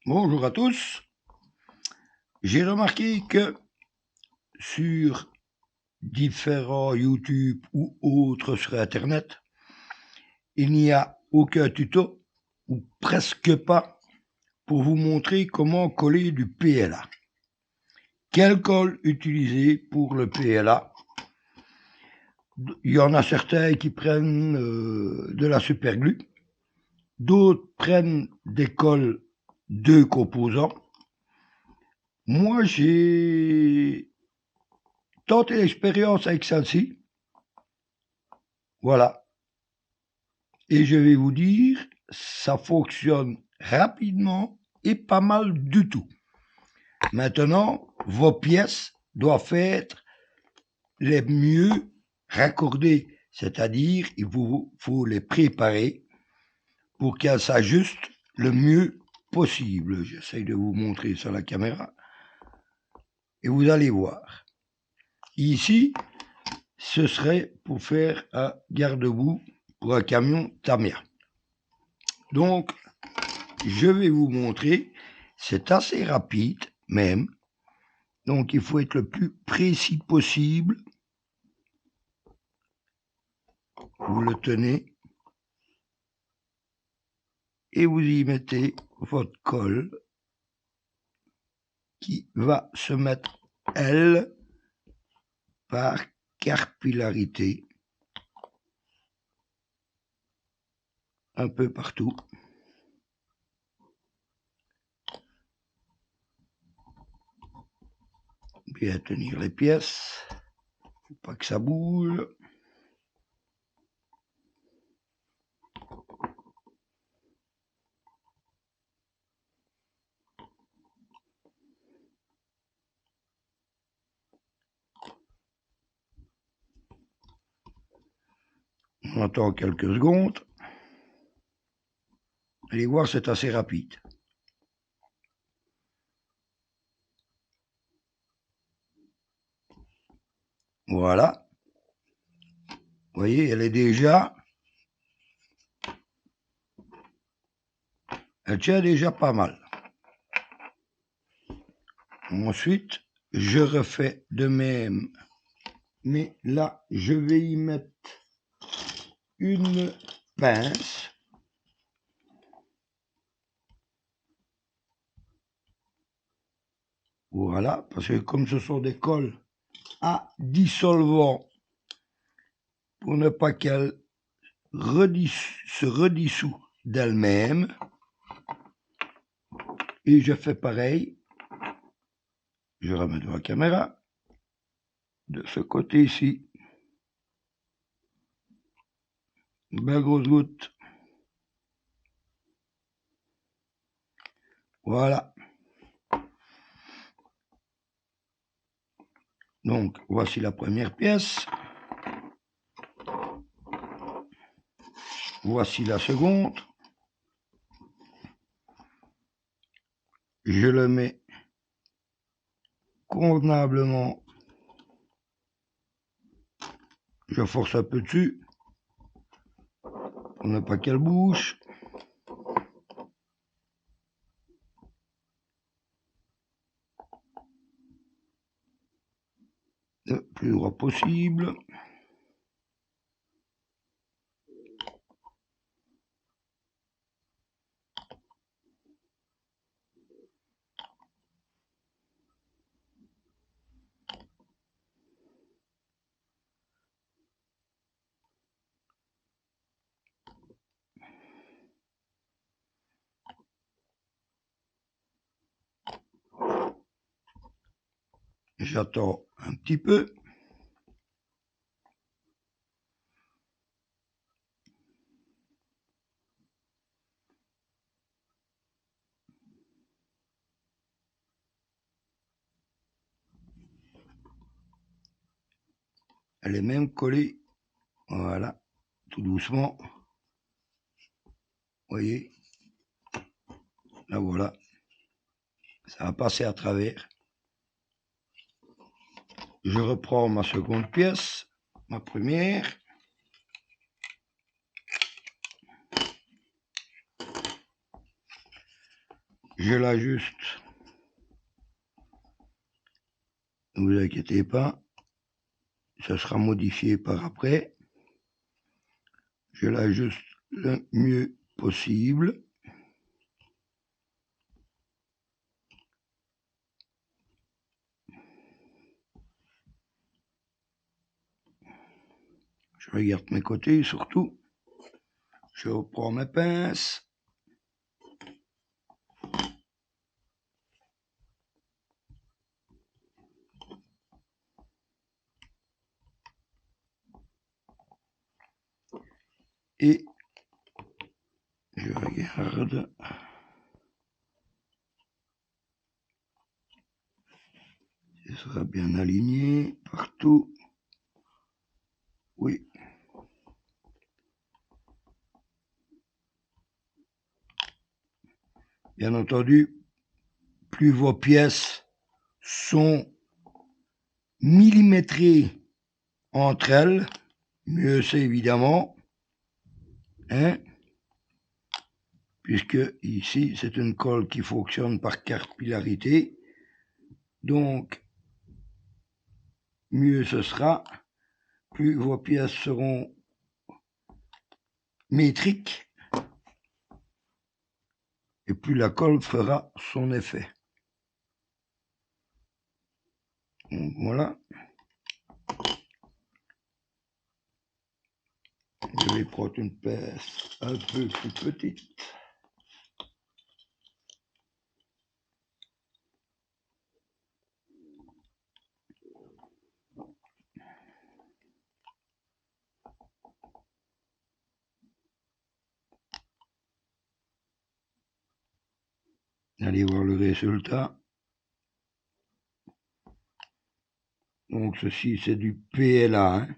Bonjour à tous. J'ai remarqué que sur différents YouTube ou autres sur Internet, il n'y a aucun tuto, ou presque pas, pour vous montrer comment coller du PLA. Quelle colle utiliser pour le PLA? Il y en a certains qui prennent de la superglue, d'autres prennent des colles 2 composants. Moi, j'ai tenté l'expérience avec celle-ci. Voilà. Et je vais vous dire, ça fonctionne rapidement et pas mal du tout. Maintenant, vos pièces doivent être les mieux raccordées, c'est-à-dire il vous faut les préparer pour qu'elles s'ajustent le mieux possible. J'essaie de vous montrer sur la caméra et vous allez voir. Ici, ce serait pour faire un garde-boue pour un camion Tamiya. Donc, je vais vous montrer, c'est assez rapide même, donc il faut être le plus précis possible. Vous le tenez et vous y mettez votre colle qui va se mettre, elle, par capillarité, un peu partout. Bien tenir les pièces, faut pas que ça bouge. On attend quelques secondes. Allez voir, c'est assez rapide. Voilà. Vous voyez, elle est déjà... Elle tient déjà pas mal. Ensuite, je refais de même. Mais là, je vais y mettre une pince. Voilà, parce que comme ce sont des colles à dissolvant, pour ne pas qu'elles se redissouent d'elles-mêmes, et je fais pareil. Je remets devant la caméra, de ce côté-ci. Une belle grosse goutte. Voilà. Donc, voici la première pièce. Voici la seconde. Je le mets convenablement. Je force un peu dessus pour ne pas qu'elle bouge. Le plus droit possible. J'attends un petit peu. Elle est même collée. Voilà. Tout doucement. Vous voyez. Là voilà. Ça va passer à travers. Je reprends ma seconde pièce. Ma première. je l'ajuste. Ne vous inquiétez pas, ça sera modifié par après. Je l'ajuste le mieux possible. Je regarde mes côtés surtout. Je reprends mes pinces. Et je regarde. Ce sera bien aligné partout. Oui. Bien entendu, plus vos pièces sont millimétrées entre elles, mieux c'est évidemment. Hein? Puisque ici, c'est une colle qui fonctionne par capillarité. Donc, mieux ce sera, plus vos pièces seront métriques et plus la colle fera son effet. Donc, voilà. Je vais prendre une pince un peu plus petite. Allez voir le résultat. Donc ceci c'est du PLA. Hein.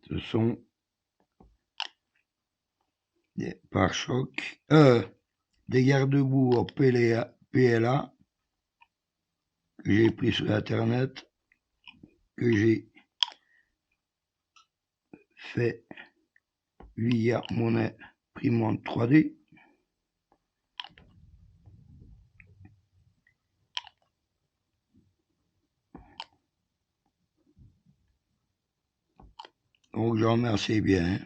Ce sont des pare-chocs, des garde-boue en PLA que j'ai pris sur internet, que j'ai fait via mon imprimante 3D. Donc j'en remercie bien.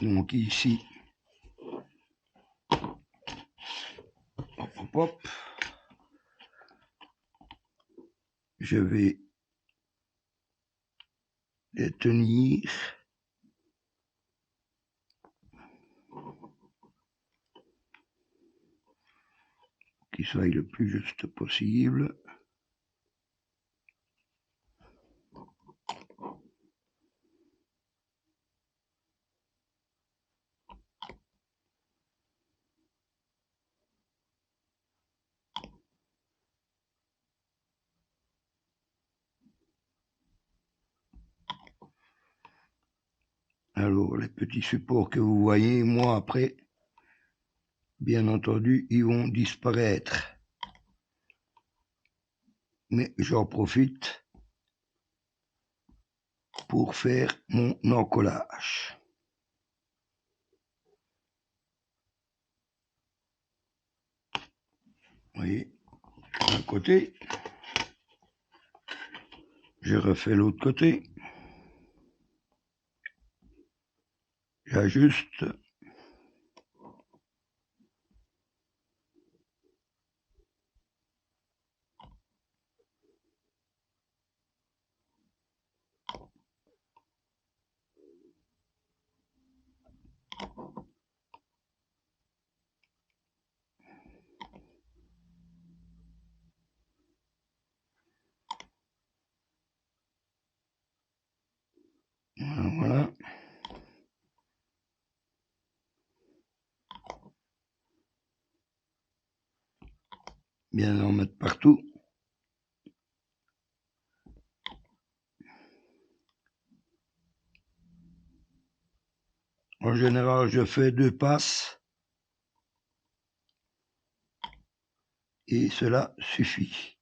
Donc ici, hop, hop, hop, je vais les tenir. Qu'ils soient le plus juste possible. Alors, les petits supports que vous voyez, moi, après, bien entendu, ils vont disparaître. Mais j'en profite pour faire mon encollage. Vous voyez, d'un côté, je refais l'autre côté, j'ajuste. Voilà. Bien en mettre partout. En général, je fais 2 passes et cela suffit.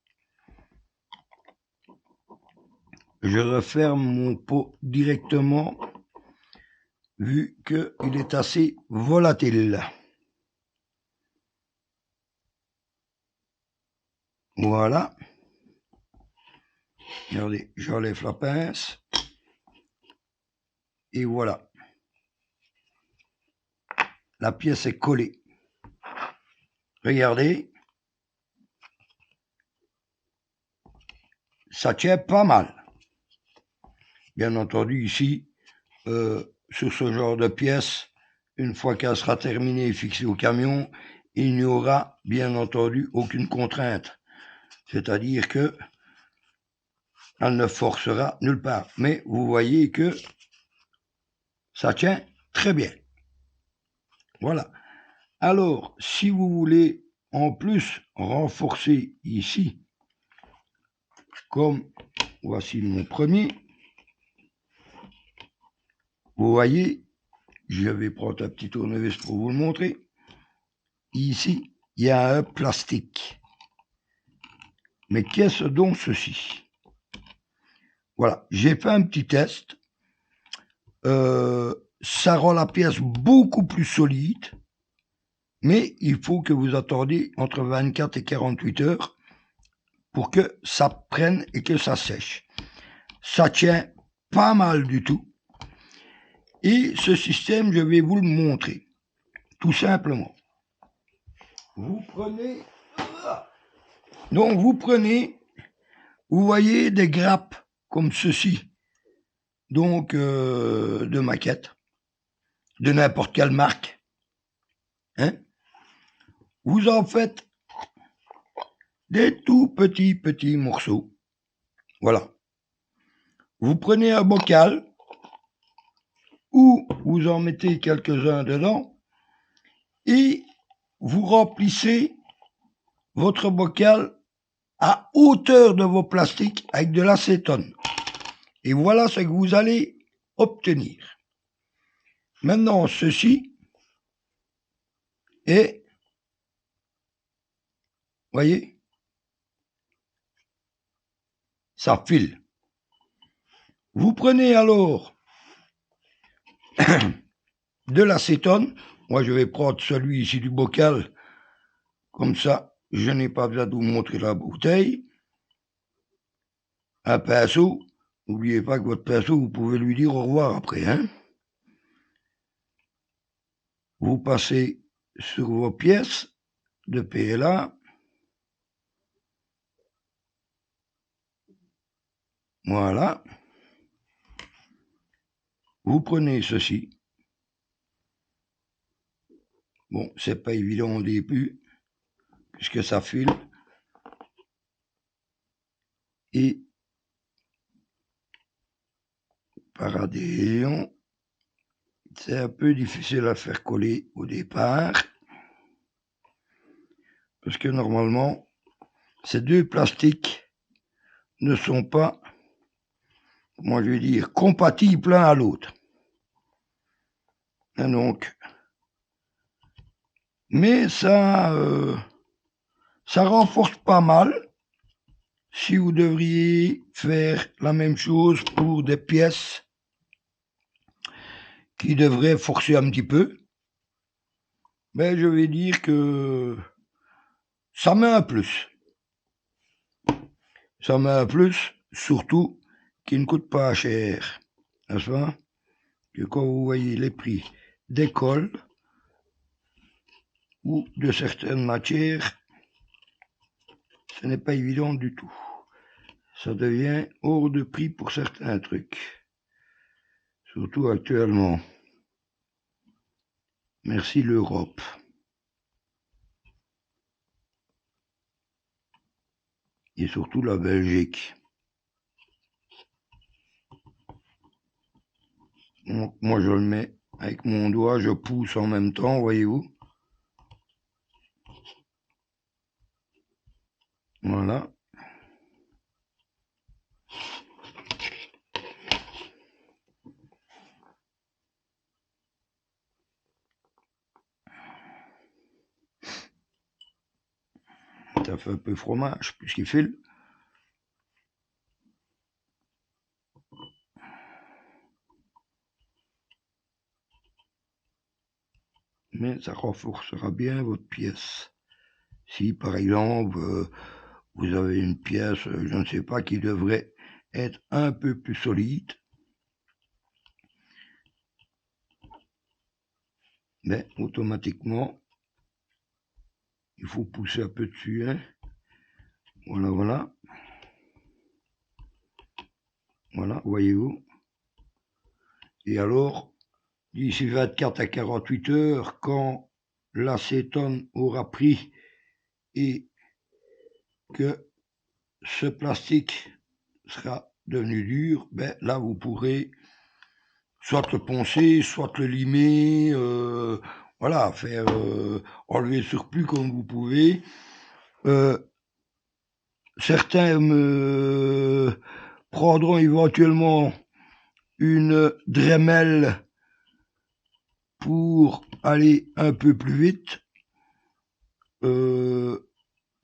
Je referme mon pot directement vu qu'il est assez volatile. Voilà. Regardez, j'enlève la pince. Et voilà. La pièce est collée. Regardez. Ça tient pas mal. Bien entendu, ici, sur ce genre de pièce, une fois qu'elle sera terminée et fixée au camion, il n'y aura bien entendu aucune contrainte. C'est-à-dire que elle ne forcera nulle part. Mais vous voyez que ça tient très bien. Voilà. Alors, si vous voulez en plus renforcer ici, comme voici mon premier, vous voyez, je vais prendre un petit tournevis pour vous le montrer. Ici, il y a un plastique. Mais qu'est-ce donc ceci? Voilà, j'ai fait un petit test. Ça rend la pièce beaucoup plus solide, mais il faut que vous attendiez entre 24 et 48 heures pour que ça prenne et que ça sèche. Ça tient pas mal du tout. Et ce système, je vais vous le montrer. Tout simplement. Vous prenez... Donc, vous prenez... Vous voyez des grappes comme ceci. Donc, de maquettes. De n'importe quelle marque. Hein? Vous en faites des tout petits morceaux. Voilà. Vous prenez un bocal ou vous en mettez quelques-uns dedans et vous remplissez votre bocal à hauteur de vos plastiques avec de l'acétone. Et voilà ce que vous allez obtenir. Maintenant, ceci est, voyez, ça file. Vous prenez alors de l'acétone. Moi, je vais prendre celui ici du bocal. Comme ça, je n'ai pas besoin de vous montrer la bouteille. Un pinceau. N'oubliez pas que votre pinceau, vous pouvez lui dire au revoir après. Hein? Vous passez sur vos pièces de PLA. Voilà. Vous prenez ceci. Bon, c'est pas évident au début, puisque ça file. Et par adhésion, c'est un peu difficile à faire coller au départ, parce que normalement, ces deux plastiques ne sont pas, comment je vais dire, compatibles l'un à l'autre. Et donc, mais ça renforce pas mal. Si vous devriez faire la même chose pour des pièces qui devraient forcer un petit peu, ben je vais dire que ça met un plus. Ça met un plus, surtout qui ne coûte pas cher, n'est-ce pas? Que quand vous voyez les prix des cols ou de certaines matières, ce n'est pas évident du tout. Ça devient hors de prix pour certains trucs, surtout actuellement. Merci l'Europe. Et surtout la Belgique. Donc, moi je le mets avec mon doigt, je pousse en même temps, voyez-vous. Voilà. Ça fait un peu fromage puisqu'il file. mais ça renforcera bien votre pièce. Si par exemple vous avez une pièce, je ne sais pas, qui devrait être un peu plus solide, mais automatiquement il faut pousser un peu dessus, hein. Voilà, voyez-vous. Et alors, d'ici 24 à 48 heures, quand l'acétone aura pris et que ce plastique sera devenu dur, ben là vous pourrez soit le poncer, soit le limer, voilà, faire enlever le surplus comme vous pouvez. Certains me prendront éventuellement une Dremel pour aller un peu plus vite.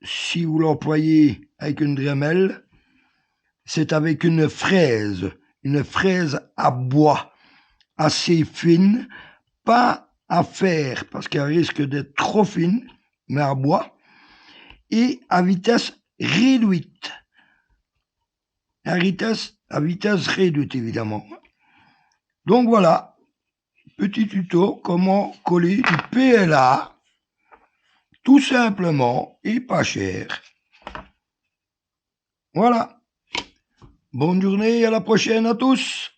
Si vous l'employez avec une Dremel, c'est avec une fraise à bois assez fine, pas à fer parce qu'elle risque d'être trop fine, mais à bois, et à vitesse réduite. À vitesse réduite, évidemment. Donc voilà, petit tuto, comment coller du PLA, tout simplement et pas cher. Voilà. Bonne journée, à la prochaine à tous.